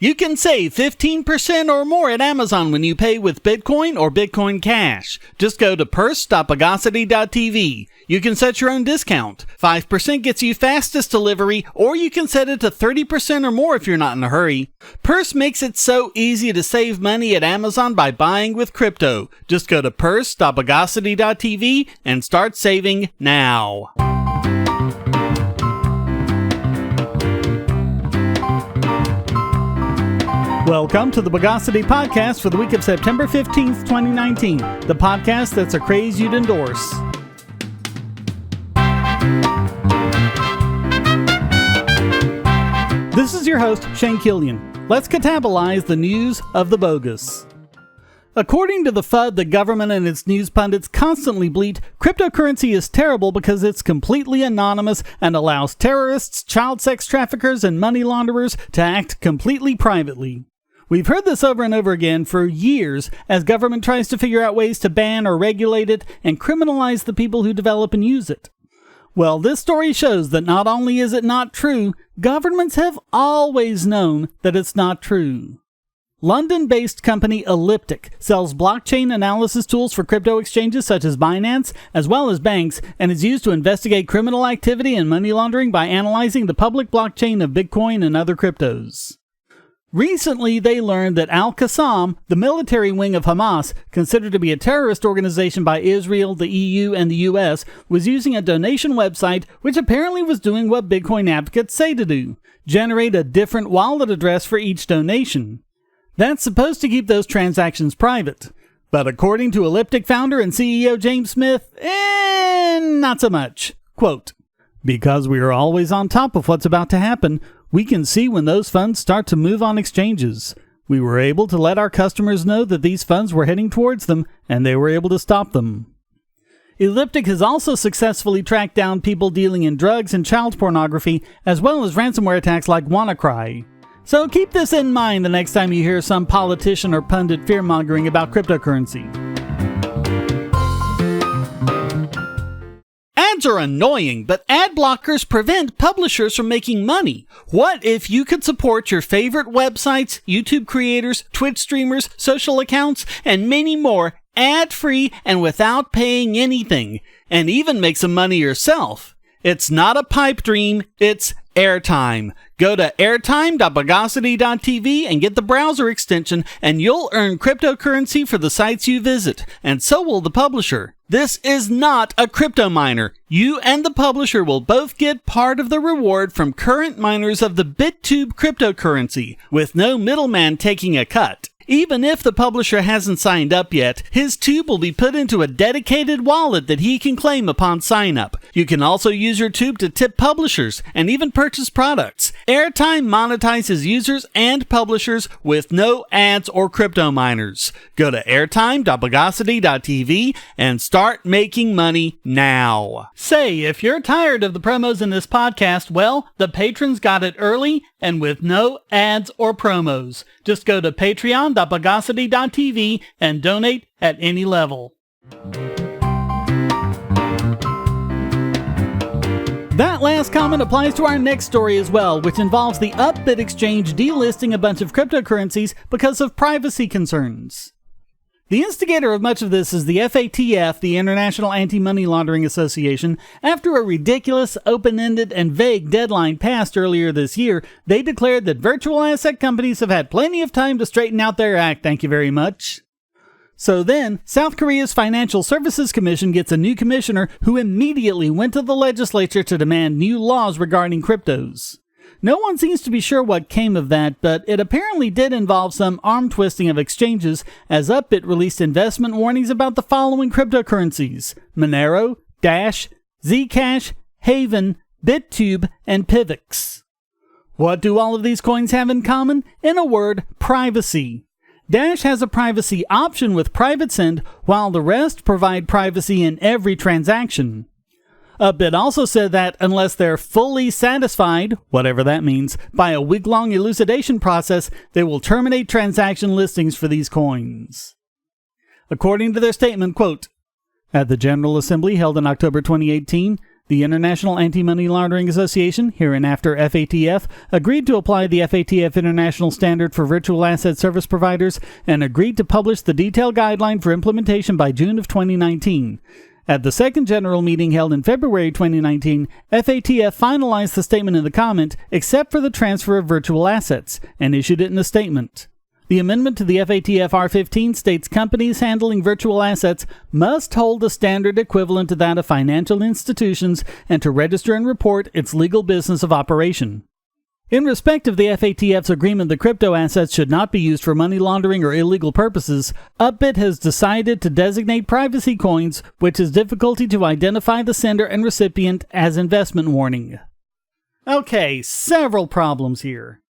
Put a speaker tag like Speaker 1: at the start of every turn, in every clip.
Speaker 1: You can save 15% or more at Amazon when you pay with Bitcoin or Bitcoin Cash. Just go to purse.bogosity.tv. You can set your own discount. 5% gets you fastest delivery, or you can set it to 30% or more if you're not in a hurry. Purse makes it so easy to save money at Amazon by buying with crypto. Just go to purse.bogosity.tv and start saving now. Welcome to the Bogosity podcast for the week of September 15th, 2019, the podcast that's a craze you'd endorse. This is your host, Shane Killian. Let's catabolize the news of the bogus. According to the FUD the government and its news pundits constantly bleat, cryptocurrency is terrible because it's completely anonymous and allows terrorists, child sex traffickers, and money launderers to act completely privately. We've heard this over and over again for years as government tries to figure out ways to ban or regulate it and criminalize the people who develop and use it. Well, this story shows that not only is it not true, governments have always known that it's not true. London-based company Elliptic sells blockchain analysis tools for crypto exchanges such as Binance, as well as banks, and is used to investigate criminal activity and money laundering by analyzing the public blockchain of Bitcoin and other cryptos. Recently, they learned that Al-Qassam, the military wing of Hamas, considered to be a terrorist organization by Israel, the EU, and the US, was using a donation website which apparently was doing what Bitcoin advocates say to do: generate a different wallet address for each donation. That's supposed to keep those transactions private. But according to Elliptic founder and CEO James Smith, not so much. Quote, "Because we are always on top of what's about to happen, we can see when those funds start to move on exchanges. We were able to let our customers know that these funds were heading towards them, and they were able to stop them." Elliptic has also successfully tracked down people dealing in drugs and child pornography, as well as ransomware attacks like WannaCry. So keep this in mind the next time you hear some politician or pundit fear-mongering about cryptocurrency. Ads are annoying, but ad blockers prevent publishers from making money. What if you could support your favorite websites, YouTube creators, Twitch streamers, social accounts, and many more ad-free and without paying anything, and even make some money yourself? It's not a pipe dream, it's airtime. Go to airtime.bogosity.tv and get the browser extension, and you'll earn cryptocurrency for the sites you visit, and so will the publisher. This is not a crypto miner. You and the publisher will both get part of the reward from current miners of the BitTube cryptocurrency, with no middleman taking a cut. Even if the publisher hasn't signed up yet, his tube will be put into a dedicated wallet that he can claim upon sign up. You can also use your tube to tip publishers and even purchase products. Airtime monetizes users and publishers with no ads or crypto miners. Go to airtime.bogosity.tv and start making money now. Say, if you're tired of the promos in this podcast, well, the patrons got it early and with no ads or promos. Just go to patreon.bogosity.tv and donate at any level. That last comment applies to our next story as well, which involves the UPBit exchange delisting a bunch of cryptocurrencies because of privacy concerns. The instigator of much of this is the FATF, the International Anti-Money Laundering Association. After a ridiculous, open-ended, and vague deadline passed earlier this year, they declared that virtual asset companies have had plenty of time to straighten out their act, thank you very much. So then, South Korea's Financial Services Commission gets a new commissioner who immediately went to the legislature to demand new laws regarding cryptos. No one seems to be sure what came of that, but it apparently did involve some arm-twisting of exchanges, as UPBit released investment warnings about the following cryptocurrencies: Monero, Dash, Zcash, Haven, BitTube, and Pivx. What do all of these coins have in common? In a word, privacy. Dash has a privacy option with private send, while the rest provide privacy in every transaction. UPBit also said that unless they're fully satisfied, whatever that means, by a week-long elucidation process, they will terminate transaction listings for these coins. According to their statement, quote, "At the General Assembly held in October 2018, The International Anti-Money Laundering Association, hereinafter FATF, agreed to apply the FATF International Standard for Virtual Asset Service Providers and agreed to publish the detailed guideline for implementation by June of 2019. At the second general meeting held in February 2019, FATF finalized the statement in the comment, except for the transfer of virtual assets, and issued it in a statement. The amendment to the FATF R15 states companies handling virtual assets must hold a standard equivalent to that of financial institutions and to register and report its legal business of operation. In respect of the FATF's agreement that crypto assets should not be used for money laundering or illegal purposes, UPBit has decided to designate privacy coins, which is difficulty to identify the sender and recipient, as investment warning. Okay, several problems here.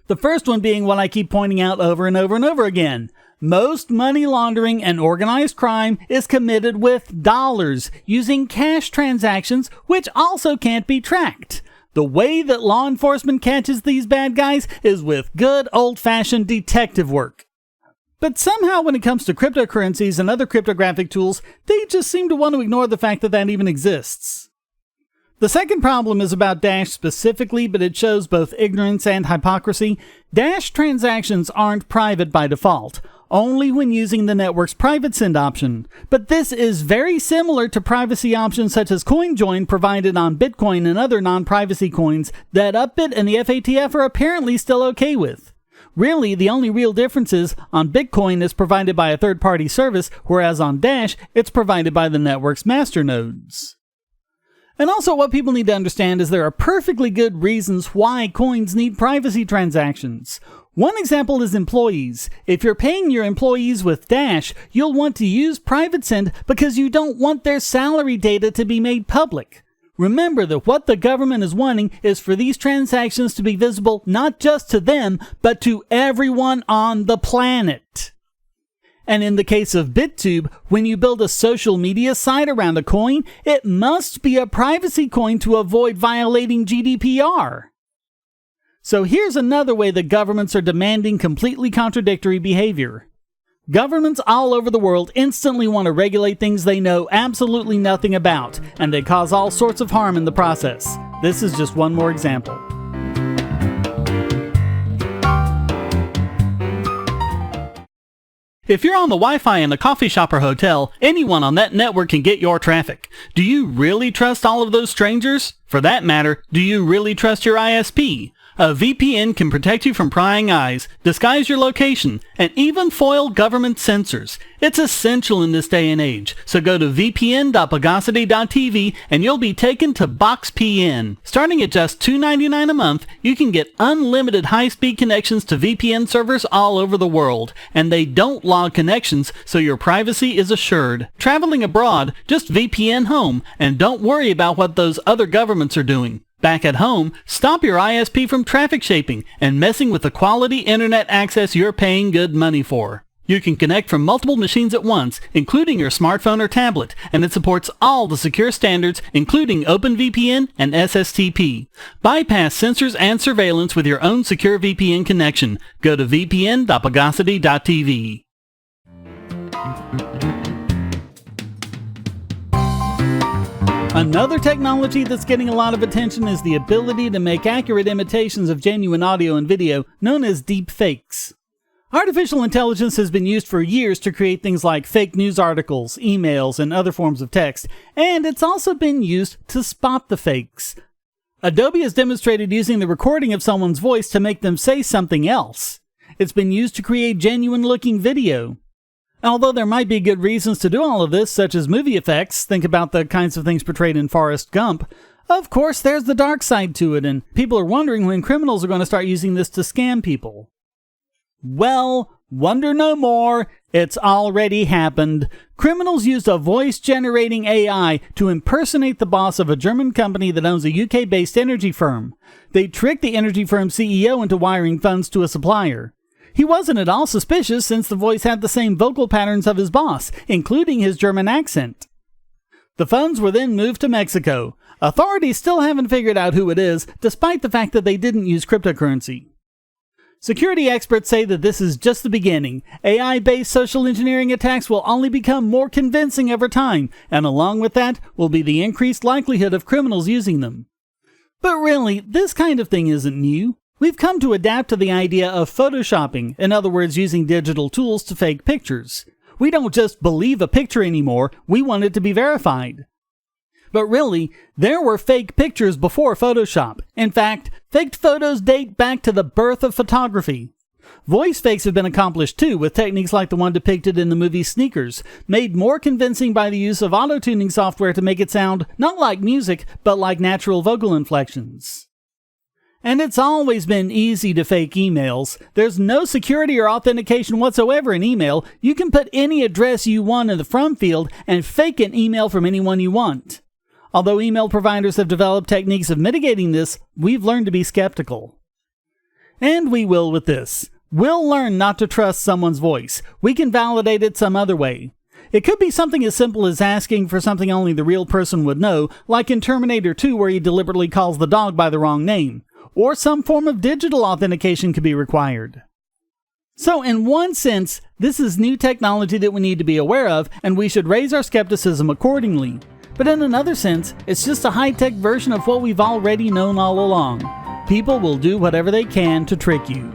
Speaker 1: The first one being what I keep pointing out over and over and over again. Most money laundering and organized crime is committed with dollars, using cash transactions, which also can't be tracked. The way that law enforcement catches these bad guys is with good old-fashioned detective work. But somehow when it comes to cryptocurrencies and other cryptographic tools, they just seem to want to ignore the fact that that even exists. The second problem is about Dash specifically, but it shows both ignorance and hypocrisy. Dash transactions aren't private by default, only when using the network's private send option. But this is very similar to privacy options such as CoinJoin provided on Bitcoin and other non-privacy coins that UPBit and the FATF are apparently still okay with. Really, the only real difference is on Bitcoin is provided by a third-party service, whereas on Dash, it's provided by the network's masternodes. And also what people need to understand is there are perfectly good reasons why coins need privacy transactions. One example is employees. If you're paying your employees with Dash, you'll want to use private send because you don't want their salary data to be made public. Remember that what the government is wanting is for these transactions to be visible not just to them, but to everyone on the planet. And in the case of BitTube, when you build a social media site around a coin, it must be a privacy coin to avoid violating GDPR. So here's another way that governments are demanding completely contradictory behavior. Governments all over the world instantly want to regulate things they know absolutely nothing about, and they cause all sorts of harm in the process. This is just one more example. If you're on the Wi-Fi in a coffee shop or hotel, anyone on that network can get your traffic. Do you really trust all of those strangers? For that matter, do you really trust your ISP? A VPN can protect you from prying eyes, disguise your location, and even foil government censors. It's essential in this day and age, so go to vpn.bogosity.tv and you'll be taken to BoxPN. Starting at just $2.99 a month, you can get unlimited high-speed connections to VPN servers all over the world, and they don't log connections, so your privacy is assured. Traveling abroad, just VPN home, and don't worry about what those other governments are doing. Back at home, stop your ISP from traffic shaping and messing with the quality internet access you're paying good money for. You can connect from multiple machines at once, including your smartphone or tablet, and it supports all the secure standards, including OpenVPN and SSTP. Bypass censors and surveillance with your own secure VPN connection. Go to vpn.bogosity.tv. Another technology that's getting a lot of attention is the ability to make accurate imitations of genuine audio and video, known as deepfakes. Artificial intelligence has been used for years to create things like fake news articles, emails, and other forms of text, and it's also been used to spot the fakes. Adobe has demonstrated using the recording of someone's voice to make them say something else. It's been used to create genuine-looking video. Although there might be good reasons to do all of this, such as movie effects, think about the kinds of things portrayed in Forrest Gump, of course there's the dark side to it, and people are wondering when criminals are going to start using this to scam people. Well, wonder no more, it's already happened. Criminals used a voice-generating AI to impersonate the boss of a German company that owns a UK-based energy firm. They tricked the energy firm's CEO into wiring funds to a supplier. He wasn't at all suspicious since the voice had the same vocal patterns of his boss, including his German accent. The funds were then moved to Mexico. Authorities still haven't figured out who it is, despite the fact that they didn't use cryptocurrency. Security experts say that this is just the beginning. AI-based social engineering attacks will only become more convincing over time, and along with that will be the increased likelihood of criminals using them. But really, this kind of thing isn't new. We've come to adapt to the idea of photoshopping, in other words, using digital tools to fake pictures. We don't just believe a picture anymore, we want it to be verified. But really, there were fake pictures before Photoshop. In fact, faked photos date back to the birth of photography. Voice fakes have been accomplished too, with techniques like the one depicted in the movie Sneakers, made more convincing by the use of auto-tuning software to make it sound not like music, but like natural vocal inflections. And it's always been easy to fake emails. There's no security or authentication whatsoever in email. You can put any address you want in the from field and fake an email from anyone you want. Although email providers have developed techniques of mitigating this, we've learned to be skeptical. And we will with this. We'll learn not to trust someone's voice. We can validate it some other way. It could be something as simple as asking for something only the real person would know, like in Terminator 2 where he deliberately calls the dog by the wrong name. Or some form of digital authentication could be required. So in one sense, this is new technology that we need to be aware of, and we should raise our skepticism accordingly. But in another sense, it's just a high-tech version of what we've already known all along. People will do whatever they can to trick you.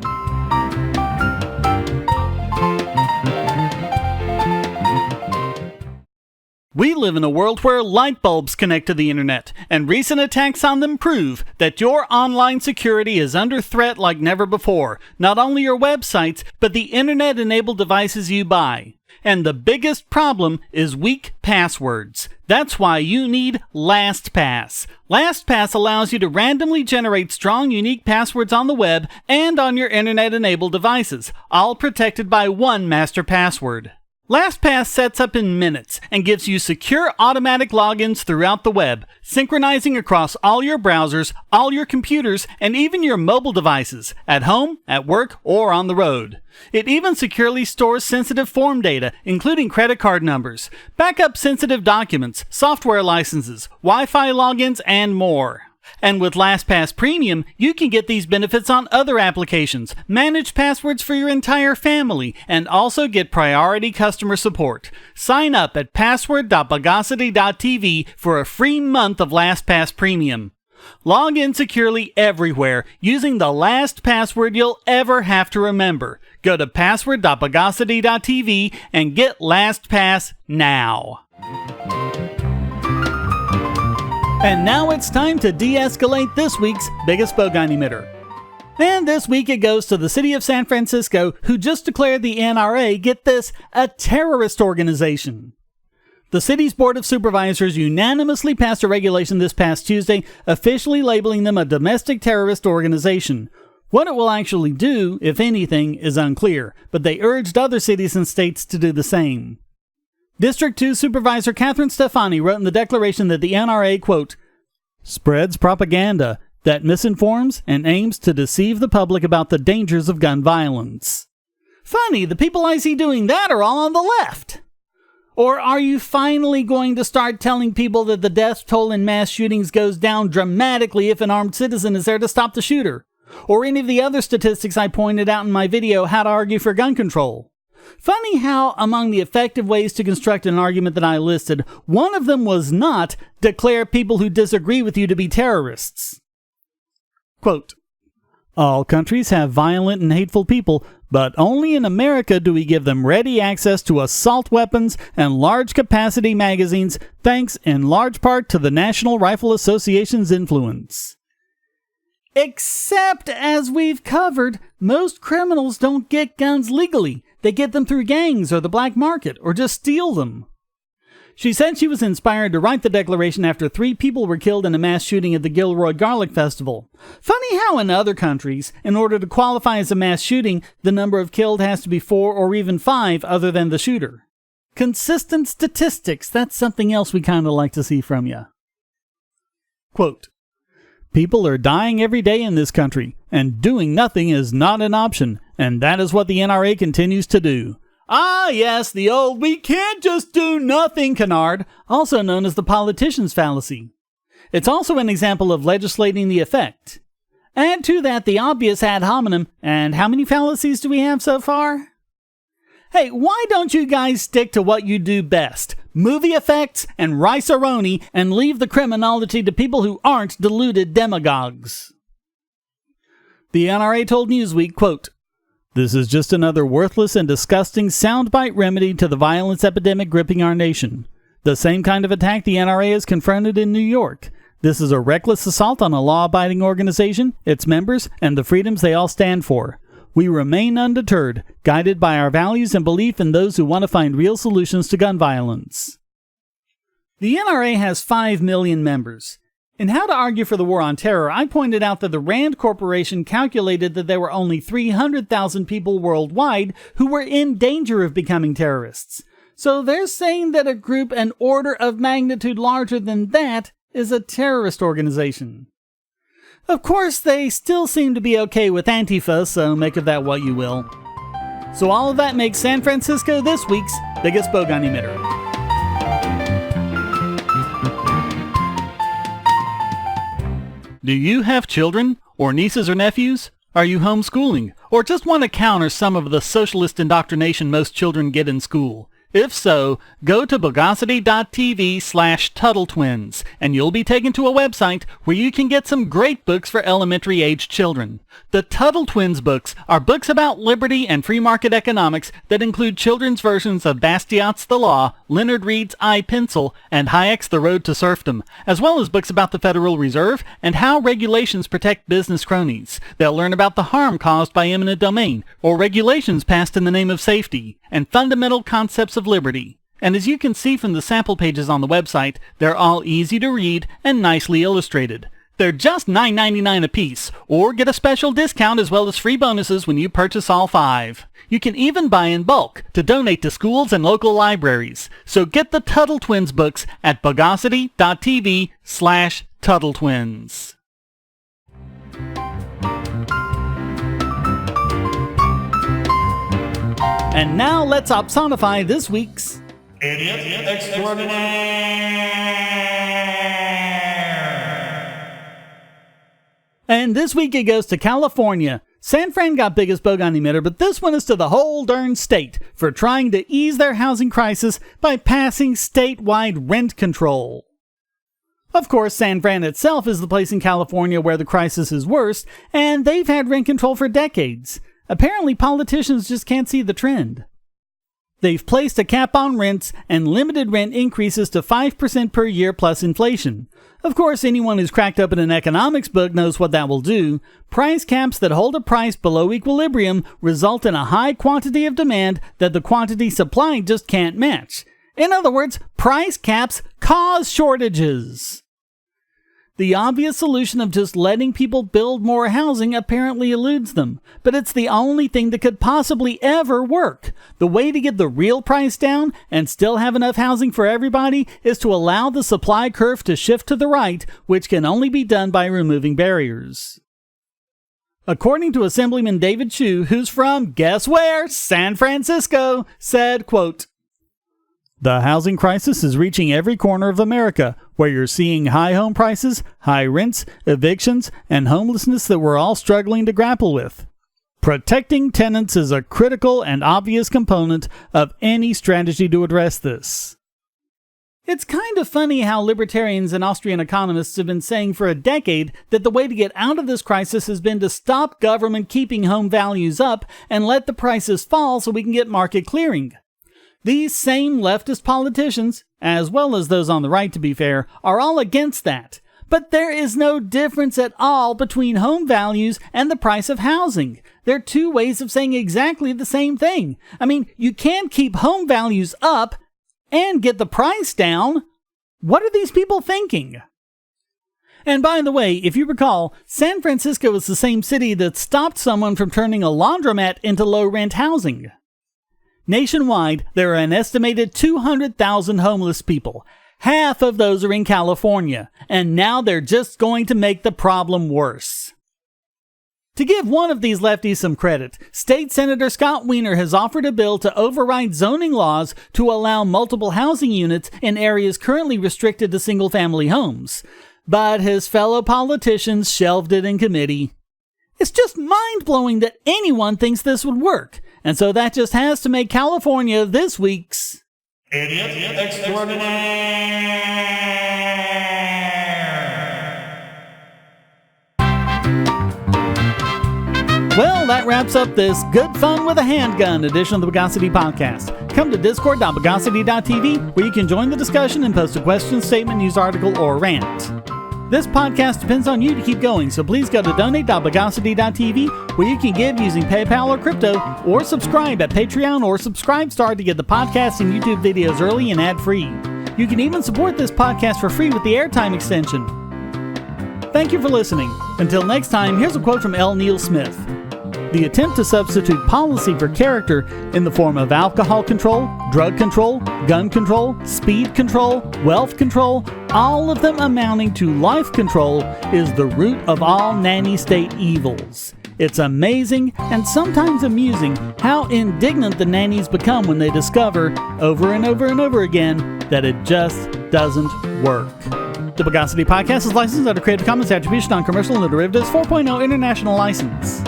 Speaker 1: We live in a world where light bulbs connect to the internet, and recent attacks on them prove that your online security is under threat like never before. Not only your websites, but the internet-enabled devices you buy. And the biggest problem is weak passwords. That's why you need LastPass. LastPass allows you to randomly generate strong, unique passwords on the web and on your internet-enabled devices, all protected by one master password. LastPass sets up in minutes and gives you secure automatic logins throughout the web, synchronizing across all your browsers, all your computers, and even your mobile devices, at home, at work, or on the road. It even securely stores sensitive form data, including credit card numbers, backup sensitive documents, software licenses, Wi-Fi logins, and more. And with LastPass Premium, you can get these benefits on other applications, manage passwords for your entire family, and also get priority customer support. Sign up at password.bogosity.tv for a free month of LastPass Premium. Log in securely everywhere using the last password you'll ever have to remember. Go to password.bogosity.tv and get LastPass now. And now it's time to de-escalate this week's biggest Bogon emitter. And this week it goes to the city of San Francisco, who just declared the NRA, get this, a terrorist organization. The city's Board of Supervisors unanimously passed a regulation this past Tuesday, officially labeling them a domestic terrorist organization. What it will actually do, if anything, is unclear, but they urged other cities and states to do the same. District 2 Supervisor Catherine Stefani wrote in the declaration that the NRA, quote, spreads propaganda that misinforms and aims to deceive the public about the dangers of gun violence. Funny, the people I see doing that are all on the left. Or are you finally going to start telling people that the death toll in mass shootings goes down dramatically if an armed citizen is there to stop the shooter? Or any of the other statistics I pointed out in my video, How to Argue for Gun Control? Funny how, among the effective ways to construct an argument that I listed, one of them was not declare people who disagree with you to be terrorists. Quote, all countries have violent and hateful people, but only in America do we give them ready access to assault weapons and large-capacity magazines, thanks in large part to the National Rifle Association's influence. Except, as we've covered, most criminals don't get guns legally. They get them through gangs or the black market, or just steal them. She said she was inspired to write the declaration after 3 people were killed in a mass shooting at the Gilroy Garlic Festival. Funny how in other countries, in order to qualify as a mass shooting, the number of killed has to be 4 or even 5 other than the shooter. Consistent statistics, that's something else we kind of like to see from you. Quote, people are dying every day in this country, and doing nothing is not an option, and that is what the NRA continues to do. Ah, yes, the old we can't just do nothing canard, also known as the politician's fallacy. It's also an example of legislating the effect. Add to that the obvious ad hominem, and how many fallacies do we have so far? Hey, why don't you guys stick to what you do best? Movie effects and rice-a-roni, and leave the criminology to people who aren't deluded demagogues. The NRA told Newsweek, quote, "This is just another worthless and disgusting soundbite remedy to the violence epidemic gripping our nation. The same kind of attack the NRA has confronted in New York. This is a reckless assault on a law-abiding organization, its members, and the freedoms they all stand for. We remain undeterred, guided by our values and belief in those who want to find real solutions to gun violence." The NRA has 5 million members. In How to Argue for the War on Terror, I pointed out that the Rand Corporation calculated that there were only 300,000 people worldwide who were in danger of becoming terrorists. So they're saying that a group an order of magnitude larger than that is a terrorist organization. Of course, they still seem to be okay with Antifa, so make of that what you will. So all of that makes San Francisco this week's biggest Bogon emitter. Do you have children, or nieces or nephews? Are you homeschooling, or just want to counter some of the socialist indoctrination most children get in school? If so, go to Bogosity.tv/TuttleTwins, and you'll be taken to a website where you can get some great books for elementary-age children. The Tuttle Twins books are books about liberty and free market economics that include children's versions of Bastiat's The Law, Leonard Read's I, Pencil, and Hayek's The Road to Serfdom, as well as books about the Federal Reserve and how regulations protect business cronies. They'll learn about the harm caused by eminent domain, or regulations passed in the name of safety, and fundamental concepts of liberty. And as you can see from the sample pages on the website, they're all easy to read and nicely illustrated. They're just $9.99 a piece, or get a special discount as well as free bonuses when you purchase all 5. You can even buy in bulk to donate to schools and local libraries. So get the Tuttle Twins books at Bogosity.tv/TuttleTwins. And now let's opsonify this week's Idiot Extraordinaire. And this week it goes to California. San Fran got biggest Bogon emitter, but this one is to the whole darn state for trying to ease their housing crisis by passing statewide rent control. Of course, San Fran itself is the place in California where the crisis is worst, and they've had rent control for decades. Apparently, politicians just can't see the trend. They've placed a cap on rents and limited rent increases to 5% per year plus inflation. Of course, anyone who's cracked open an economics book knows what that will do. Price caps that hold a price below equilibrium result in a high quantity of demand that the quantity supplied just can't match. In other words, price caps cause shortages. The obvious solution of just letting people build more housing apparently eludes them, but it's the only thing that could possibly ever work. The way to get the real price down and still have enough housing for everybody is to allow the supply curve to shift to the right, which can only be done by removing barriers. According to Assemblyman David Chu, who's from, guess where, San Francisco, said, quote, "The housing crisis is reaching every corner of America, where you're seeing high home prices, high rents, evictions, and homelessness that we're all struggling to grapple with. Protecting tenants is a critical and obvious component of any strategy to address this." It's kind of funny how libertarians and Austrian economists have been saying for a decade that the way to get out of this crisis has been to stop government keeping home values up and let the prices fall so we can get market clearing. These same leftist politicians, as well as those on the right to be fair, are all against that. But there is no difference at all between home values and the price of housing. They're two ways of saying exactly the same thing. I mean, you can't keep home values up and get the price down. What are these people thinking? And by the way, if you recall, San Francisco is the same city that stopped someone from turning a laundromat into low-rent housing. Nationwide, there are an estimated 200,000 homeless people. Half of those are in California, and now they're just going to make the problem worse. To give one of these lefties some credit, State Senator Scott Wiener has offered a bill to override zoning laws to allow multiple housing units in areas currently restricted to single-family homes. But his fellow politicians shelved it in committee. It's just mind-blowing that anyone thinks this would work. And so that just has to make California this week's
Speaker 2: Idiot Extraordinaire.
Speaker 1: Well, that wraps up this Good Fun with a Handgun edition of the Bogosity podcast. Come to discord.bogosity.tv where you can join the discussion and post a question, statement, news article, or rant. This podcast depends on you to keep going, so please go to donate.bogosity.tv where you can give using PayPal or crypto, or subscribe at Patreon or Subscribestar to get the podcast and YouTube videos early and ad-free. You can even support this podcast for free with the airtime extension. Thank you for listening. Until next time, here's a quote from L. Neil Smith. The attempt to substitute policy for character in the form of alcohol control, drug control, gun control, speed control, wealth control, all of them amounting to life control, is the root of all nanny-state evils. It's amazing and sometimes amusing how indignant the nannies become when they discover, over and over and over again, that it just doesn't work. The Bogosity podcast is licensed under Creative Commons Attribution Non-Commercial No Derivatives 4.0 International License.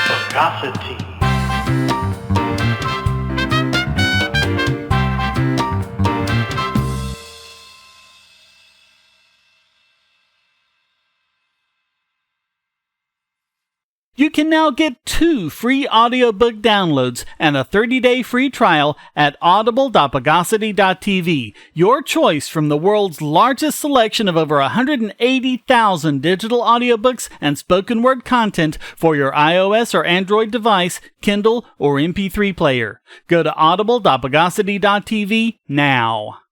Speaker 2: Bogosity.
Speaker 1: You can now get 2 free audiobook downloads and a 30-day free trial at audible.bogosity.tv. Your choice from the world's largest selection of over 180,000 digital audiobooks and spoken word content for your iOS or Android device, Kindle, or MP3 player. Go to audible.bogosity.tv now.